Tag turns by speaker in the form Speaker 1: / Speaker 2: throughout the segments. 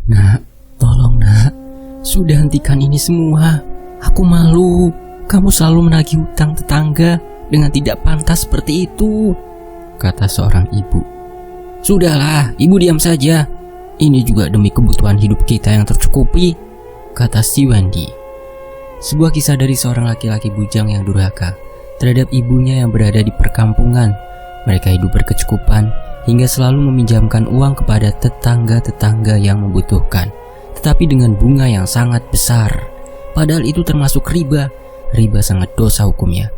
Speaker 1: Nak, tolong nak, sudah hentikan ini semua. Aku malu, kamu selalu menagih hutang tetangga dengan tidak pantas seperti itu, kata seorang ibu. Sudahlah, ibu diam saja. Ini juga demi kebutuhan hidup kita yang tercukupi, kata si Wendy. Sebuah kisah dari seorang laki-laki bujang yang durhaka terhadap ibunya yang berada di perkampungan. Mereka hidup berkecukupan hingga selalu meminjamkan uang kepada tetangga-tetangga yang membutuhkan, tetapi dengan bunga yang sangat besar. Padahal itu termasuk riba. Riba sangat dosa hukumnya.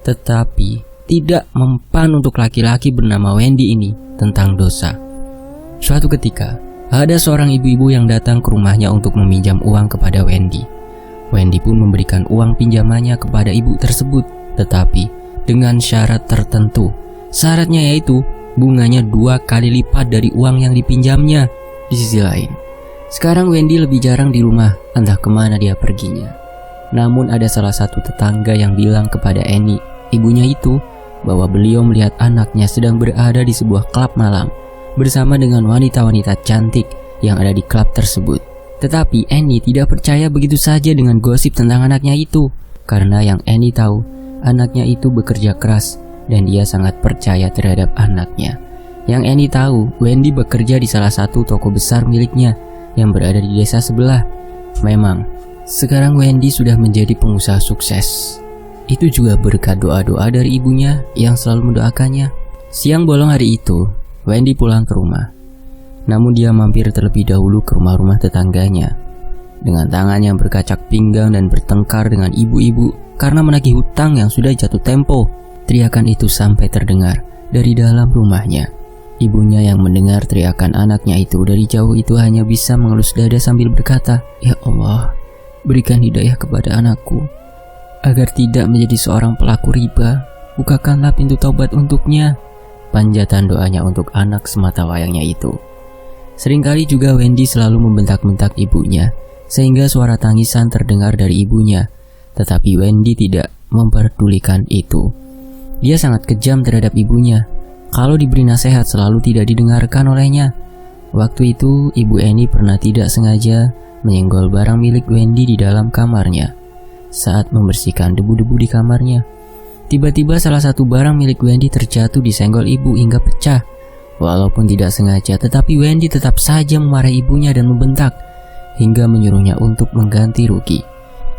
Speaker 1: Tetapi tidak mempan untuk laki-laki bernama Wendy ini tentang dosa. Suatu ketika, ada seorang ibu-ibu yang datang ke rumahnya untuk meminjam uang kepada Wendy. Wendy pun memberikan uang pinjamannya kepada ibu tersebut, tetapi dengan syarat tertentu. Syaratnya yaitu bunganya 2 kali lipat dari uang yang dipinjamnya. Di sisi lain, sekarang Wendy lebih jarang di rumah, entah kemana dia perginya. Namun ada salah satu tetangga yang bilang kepada Annie, ibunya itu, bahwa beliau melihat anaknya sedang berada di sebuah klub malam bersama dengan wanita-wanita cantik yang ada di klub tersebut. Tetapi Annie tidak percaya begitu saja dengan gosip tentang anaknya itu, karena yang Annie tahu, anaknya itu bekerja keras dan dia sangat percaya terhadap anaknya. Yang Annie tahu, Wendy bekerja di salah satu toko besar miliknya yang berada di desa sebelah. Memang, sekarang Wendy sudah menjadi pengusaha sukses. Itu juga berkat doa-doa dari ibunya yang selalu mendoakannya. Siang bolong hari itu, Wendy pulang ke rumah. Namun dia mampir terlebih dahulu ke rumah-rumah tetangganya. Dengan tangan yang berkacak pinggang dan bertengkar dengan ibu-ibu karena menagih hutang yang sudah jatuh tempo. Teriakan itu sampai terdengar dari dalam rumahnya. Ibunya yang mendengar teriakan anaknya itu dari jauh itu hanya bisa mengelus dada sambil berkata, "Ya Allah, berikan hidayah kepada anakku agar tidak menjadi seorang pelaku riba. Bukakanlah pintu taubat untuknya." Panjatan doanya untuk anak semata wayangnya itu. Seringkali juga Wendy selalu membentak-bentak ibunya sehingga suara tangisan terdengar dari ibunya. Tetapi Wendy tidak memperdulikan itu. Dia sangat kejam terhadap ibunya. Kalau diberi nasihat selalu tidak didengarkan olehnya. Waktu itu Ibu Annie pernah tidak sengaja menyenggol barang milik Wendy di dalam kamarnya. Saat membersihkan debu-debu di kamarnya, tiba-tiba salah satu barang milik Wendy terjatuh di senggol ibu hingga pecah. Walaupun tidak sengaja, tetapi Wendy tetap saja memarahi ibunya dan membentak hingga menyuruhnya untuk mengganti rugi.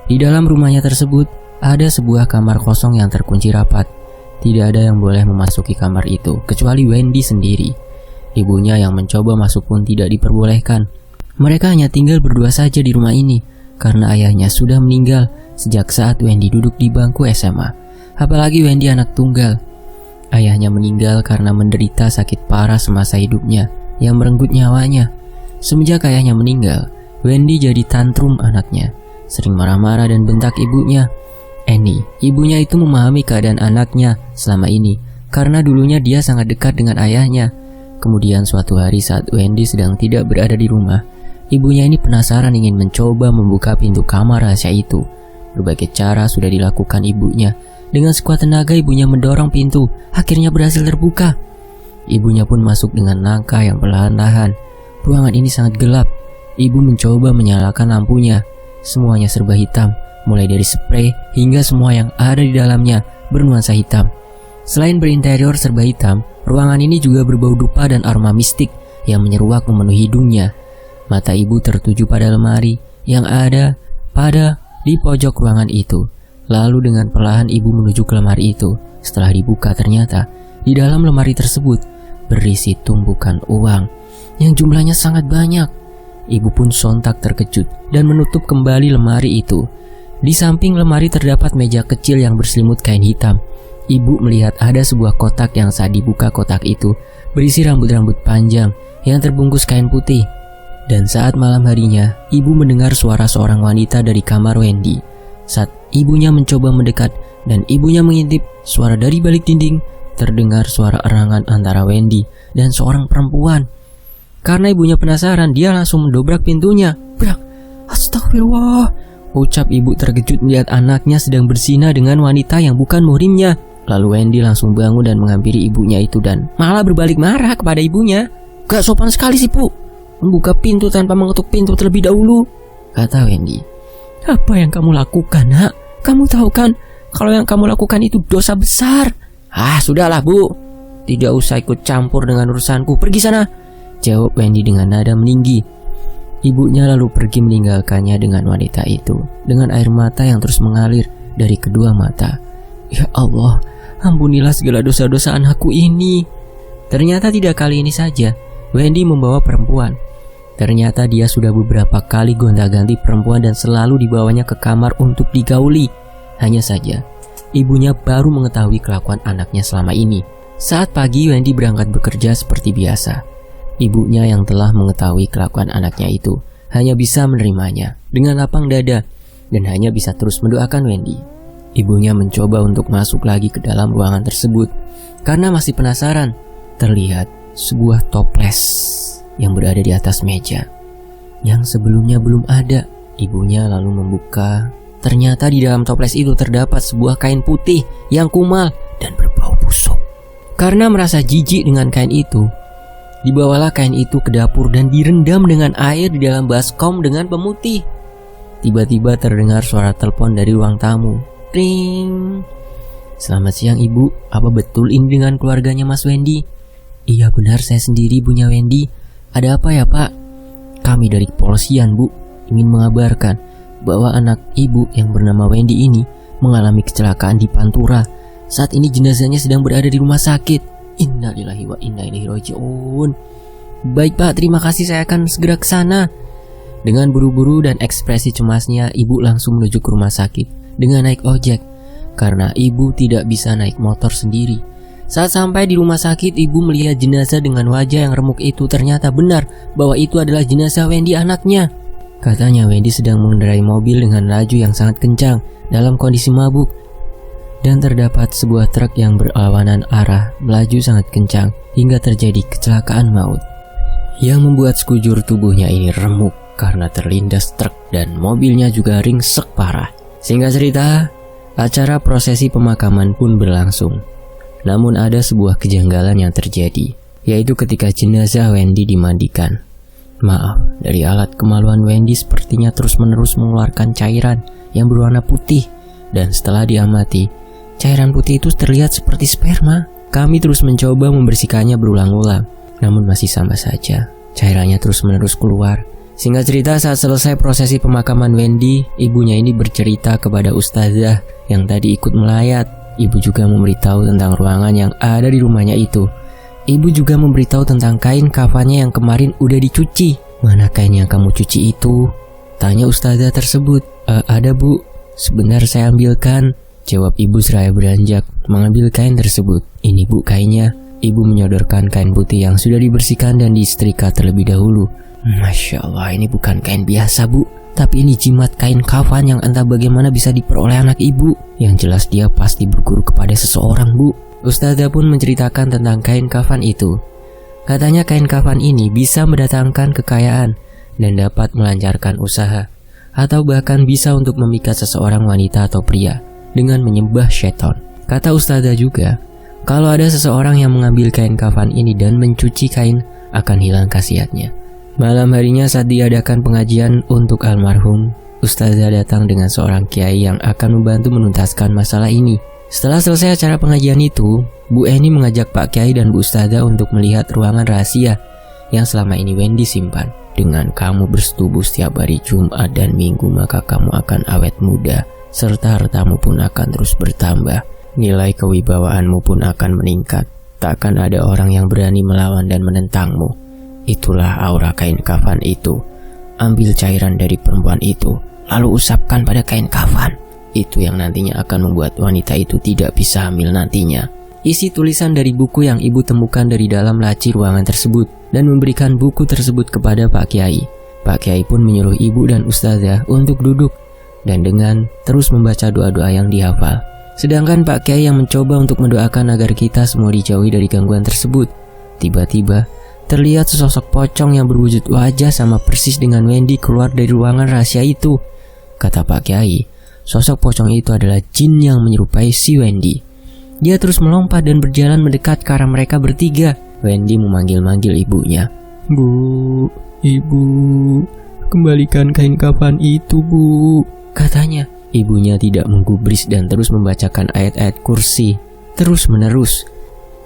Speaker 1: Di dalam rumahnya tersebut ada sebuah kamar kosong yang terkunci rapat. Tidak ada yang boleh memasuki kamar itu kecuali Wendy sendiri. Ibunya yang mencoba masuk pun tidak diperbolehkan. Mereka hanya tinggal berdua saja di rumah ini karena ayahnya sudah meninggal sejak saat Wendy duduk di bangku SMA. Apalagi Wendy anak tunggal. Ayahnya meninggal karena menderita sakit parah semasa hidupnya yang merenggut nyawanya. Semenjak ayahnya meninggal, Wendy jadi tantrum anaknya, sering marah-marah dan bentak ibunya. Annie, ibunya itu memahami keadaan anaknya selama ini karena dulunya dia sangat dekat dengan ayahnya. Kemudian suatu hari saat Wendy sedang tidak berada di rumah, ibunya ini penasaran ingin mencoba membuka pintu kamar rahasia itu. Berbagai cara sudah dilakukan ibunya. Dengan sekuat tenaga ibunya mendorong pintu, akhirnya berhasil terbuka. Ibunya pun masuk dengan langkah yang perlahan-lahan. Ruangan ini sangat gelap. Ibu mencoba menyalakan lampunya. Semuanya serba hitam, mulai dari spray hingga semua yang ada di dalamnya bernuansa hitam. Selain berinterior serba hitam, ruangan ini juga berbau dupa dan aroma mistik yang menyeruak memenuhi hidungnya. Mata ibu tertuju pada lemari yang ada di pojok ruangan itu. Lalu dengan perlahan ibu menuju ke lemari itu. Setelah dibuka ternyata di dalam lemari tersebut berisi tumpukan uang yang jumlahnya sangat banyak. Ibu pun sontak terkejut dan menutup kembali lemari itu. Di samping lemari terdapat meja kecil yang berselimut kain hitam. Ibu melihat ada sebuah kotak yang saat dibuka kotak itu berisi rambut-rambut panjang yang terbungkus kain putih. Dan saat malam harinya, ibu mendengar suara seorang wanita dari kamar Wendy. Saat ibunya mencoba mendekat dan ibunya mengintip, suara dari balik dinding terdengar suara erangan antara Wendy dan seorang perempuan. Karena ibunya penasaran, dia langsung mendobrak pintunya. Brak! Astagfirullah! Ucap ibu terkejut melihat anaknya sedang berzina dengan wanita yang bukan muhrimnya. Lalu Wendy langsung bangun dan menghampiri ibunya itu dan malah berbalik marah kepada ibunya. "Gak sopan sekali sih, Bu. membuka pintu tanpa mengetuk pintu terlebih dahulu, kata Wendy. Apa yang kamu lakukan, nak? Kamu tahu kan kalau yang kamu lakukan itu dosa besar. Ah, sudahlah, Bu. Tidak usah ikut campur dengan urusanku. Pergi sana, jawab Wendy dengan nada meninggi. Ibunya lalu pergi meninggalkannya dengan wanita itu, dengan air mata yang terus mengalir dari kedua mata. Ya Allah, ampunilah segala dosa-dosa anakku ini. Ternyata tidak kali ini saja Wendy membawa perempuan. Ternyata dia sudah beberapa kali gonta-ganti perempuan dan selalu dibawanya ke kamar untuk digauli. Hanya saja ibunya baru mengetahui kelakuan anaknya selama ini. Saat pagi Wendy berangkat bekerja seperti biasa. Ibunya yang telah mengetahui kelakuan anaknya itu hanya bisa menerimanya dengan lapang dada dan hanya bisa terus mendoakan Wendy. Ibunya mencoba untuk masuk lagi ke dalam ruangan tersebut karena masih penasaran. Terlihat sebuah toples yang berada di atas meja yang sebelumnya belum ada. Ibunya lalu membuka. Ternyata di dalam toples itu terdapat sebuah kain putih yang kumal dan berbau busuk. Karena merasa jijik dengan kain itu, dibawalah kain itu ke dapur dan direndam dengan air di dalam baskom dengan pemutih. Tiba-tiba terdengar suara telepon dari ruang tamu. Ring. Selamat siang, Ibu. Apa betul ini dengan keluarganya Mas Wendy? Iya benar, saya sendiri, Ibunya Wendy. Ada apa ya, Pak? Kami dari kepolisian, Bu, ingin mengabarkan bahwa anak Ibu yang bernama Wendy ini mengalami kecelakaan di Pantura. Saat ini jenazahnya sedang berada di rumah sakit. Innalillahi wa inna ilaihi raji'un. Baik, Pak, terima kasih, saya akan segera ke sana. Dengan buru-buru dan ekspresi cemasnya, Ibu langsung menuju ke rumah sakit dengan naik ojek karena Ibu tidak bisa naik motor sendiri. Saat sampai di rumah sakit, Ibu melihat jenazah dengan wajah yang remuk itu. Ternyata benar bahwa itu adalah jenazah Wendy, anaknya. Katanya Wendy sedang mengendarai mobil dengan laju yang sangat kencang dalam kondisi mabuk. Dan terdapat sebuah truk yang berlawanan arah melaju sangat kencang hingga terjadi kecelakaan maut yang membuat sekujur tubuhnya ini remuk karena terlindas truk dan mobilnya juga ringsek parah. Singkat cerita, acara prosesi pemakaman pun berlangsung. Namun ada sebuah kejanggalan yang terjadi, yaitu ketika jenazah Wendy dimandikan. Maaf, dari alat kemaluan Wendy sepertinya terus-menerus mengeluarkan cairan yang berwarna putih. Dan setelah diamati, cairan putih itu terlihat seperti sperma. Kami terus mencoba membersihkannya berulang-ulang, namun masih sama saja. Cairannya terus-menerus keluar. Singkat cerita, saat selesai prosesi pemakaman Wendy, ibunya ini bercerita kepada ustazah yang tadi ikut melayat. Ibu juga memberitahu tentang ruangan yang ada di rumahnya itu. Ibu juga memberitahu tentang kain kafannya yang kemarin udah dicuci. Mana kain yang kamu cuci itu? Tanya ustazah tersebut. Ada, Bu. Sebentar saya ambilkan, jawab ibu seraya beranjak mengambil kain tersebut. Ini, Bu, kainnya. Ibu menyodorkan kain putih yang sudah dibersihkan dan disetrika terlebih dahulu. Masya Allah, ini bukan kain biasa, Bu. Tapi ini jimat kain kafan yang entah bagaimana bisa diperoleh anak ibu. Yang jelas dia pasti berguru kepada seseorang, Bu. Ustazah pun menceritakan tentang kain kafan itu. Katanya kain kafan ini bisa mendatangkan kekayaan dan dapat melancarkan usaha, atau bahkan bisa untuk memikat seseorang wanita atau pria dengan menyembah syaitan. Kata ustazah juga, kalau ada seseorang yang mengambil kain kafan ini dan mencuci kain, akan hilang khasiatnya. Malam harinya saat diadakan pengajian untuk almarhum, ustazah datang dengan seorang kiai yang akan membantu menuntaskan masalah ini. Setelah selesai acara pengajian itu, Bu Eni mengajak Pak Kiai dan Bu Ustazah untuk melihat ruangan rahasia yang selama ini Wendy simpan. Dengan kamu bersetubuh setiap hari Jumat dan Minggu, maka kamu akan awet muda, serta hartamu pun akan terus bertambah. Nilai kewibawaanmu pun akan meningkat. Takkan ada orang yang berani melawan dan menentangmu. Itulah aura kain kafan itu. Ambil cairan dari perempuan itu, lalu usapkan pada kain kafan. Itu yang nantinya akan membuat wanita itu tidak bisa hamil nantinya. Isi tulisan dari buku yang ibu temukan dari dalam laci ruangan tersebut, dan memberikan buku tersebut kepada Pak Kiai. Pak Kiai pun menyuruh ibu dan ustazah untuk duduk dan dengan terus membaca doa-doa yang dihafal. Sedangkan Pak Kiai yang mencoba untuk mendoakan agar kita semua dijauhi dari gangguan tersebut. Tiba-tiba terlihat sesosok pocong yang berwujud wajah sama persis dengan Wendy keluar dari ruangan rahasia itu. Kata Pak Kiai, sosok pocong itu adalah jin yang menyerupai si Wendy. Dia terus melompat dan berjalan mendekat ke arah mereka bertiga. Wendy memanggil-manggil ibunya. Bu, ibu, kembalikan kain kafan itu, Bu, katanya. Ibunya tidak menggubris dan terus membacakan ayat-ayat kursi terus-menerus.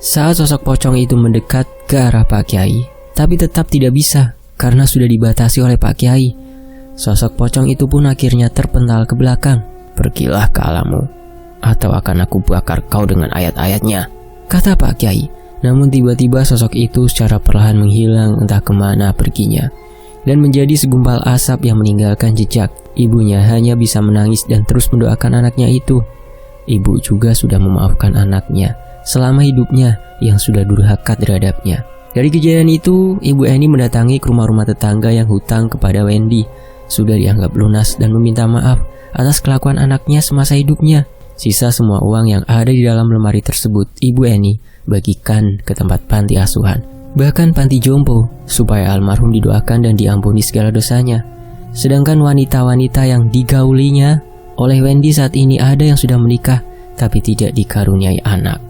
Speaker 1: Saat sosok pocong itu mendekat ke arah Pak Kiai, tapi tetap tidak bisa karena sudah dibatasi oleh Pak Kiai. Sosok pocong itu pun akhirnya terpental ke belakang. Pergilah ke alammu, atau akan aku bakar kau dengan ayat-ayatnya, kata Pak Kiai. Namun tiba-tiba sosok itu secara perlahan menghilang entah kemana perginya, dan menjadi segumpal asap yang meninggalkan jejak. Ibunya hanya bisa menangis dan terus mendoakan anaknya itu. Ibu juga sudah memaafkan anaknya selama hidupnya yang sudah durhaka terhadapnya. Dari kejadian itu, Ibu Eni mendatangi ke rumah-rumah tetangga yang hutang kepada Wendy sudah dianggap lunas dan meminta maaf atas kelakuan anaknya semasa hidupnya. Sisa semua uang yang ada di dalam lemari tersebut Ibu Eni bagikan ke tempat panti asuhan, bahkan panti jompo, supaya almarhum didoakan dan diampuni segala dosanya. Sedangkan wanita-wanita yang digaulinya oleh Wendy saat ini ada yang sudah menikah tapi tidak dikaruniai anak.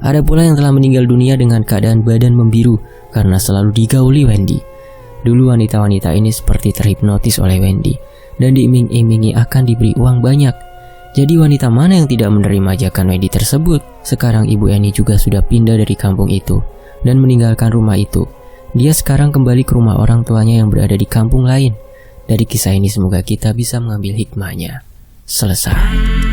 Speaker 1: Ada pula yang telah meninggal dunia dengan keadaan badan membiru karena selalu digauli Wendy. Dulu wanita-wanita ini seperti terhipnotis oleh Wendy dan diiming-imingi akan diberi uang banyak. Jadi wanita mana yang tidak menerima ajakan Wendy tersebut? Sekarang Ibu Eni juga sudah pindah dari kampung itu dan meninggalkan rumah itu. Dia sekarang kembali ke rumah orang tuanya yang berada di kampung lain. Dari kisah ini semoga kita bisa mengambil hikmahnya. Selesai.